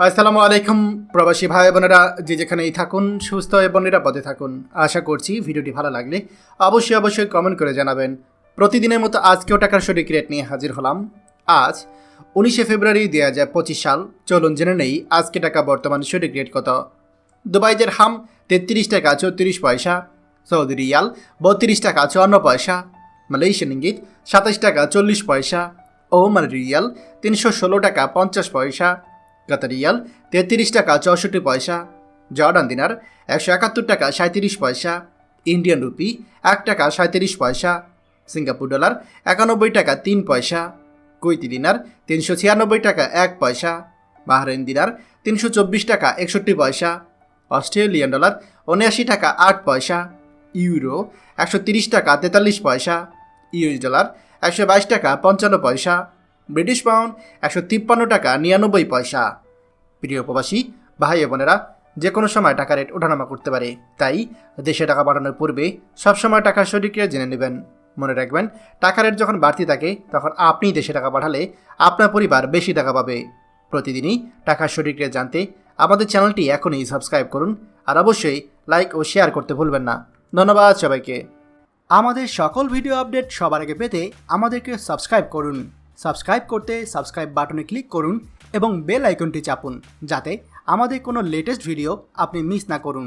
আসসালামু আলাইকুম প্রবাসী ভাই বোনেরা, যে যেখানেই থাকুন সুস্থ এবং নিরাপদে থাকুন। আশা করছি ভিডিওটি ভালো লাগলে অবশ্যই কমেন্ট করে জানাবেন। প্রতিদিনের মতো আজকেও টাকার সঠিক রেট নিয়ে হাজির হলাম। আজ 19শে ফেব্রুয়ারি 2025 সাল। চলুন জেনে নেই আজকে টাকা বর্তমান সঠিক রেট কত। দুবাই দিরহাম 33 টাকা 34 পয়সা, সৌদি রিয়াল 32 টাকা 54 পয়সা, মালয়েশিয়ান ইঙ্গিত 27 টাকা 40 পয়সা, ওমান রিয়াল 316 টাকা 50 পয়সা, কাতার রিয়াল 33 টাকা 64 পয়সা, জর্ডান দিনার 171 টাকা 37 পয়সা, ইন্ডিয়ান রুপি 1 টাকা 37 পয়সা, সিঙ্গাপুর ডলার 91 টাকা 3 পয়সা, কুয়েতি দিনার 396 টাকা 1 পয়সা, বাহরাইন দিনার 324 টাকা 61 পয়সা, অস্ট্রেলিয়ান ডলার 79 টাকা 8 পয়সা, ইউরো 130 টাকা 43 পয়সা, ইউএস ডলার 122 টাকা 55 পয়সা, ব্রিটিশ পাউন্ড 153 টাকা 99 পয়সা। প্রিয় প্রবাসী ভাই বোনেরা, যে কোনো সময় টাকা রেট ওঠানামা করতে পারে, তাই দেশে টাকা পাঠানোর পূর্বে সবসময় টাকার সঠিক রেট জেনে নেবেন। মনে রাখবেন, টাকা রেট যখন বাড়তি থাকে তখন আপনি দেশে টাকা পাঠালে আপনার পরিবার বেশি টাকা পাবে। প্রতিদিনই টাকার সঠিক রেট জানতে আমাদের চ্যানেলটি এখনই সাবস্ক্রাইব করুন, আর অবশ্যই লাইক ও শেয়ার করতে ভুলবেন না। ধন্যবাদ সবাইকে। আমাদের সকল ভিডিও আপডেট সবার আগে পেতে আমাদেরকে সাবস্ক্রাইব করুন। সাবস্ক্রাইব করতে সাবস্ক্রাইব বাটনে ক্লিক করুন এবং বেল আইকনটি চাপুন, যাতে আমাদের কোনো লেটেস্ট ভিডিও আপনি মিস না করুন।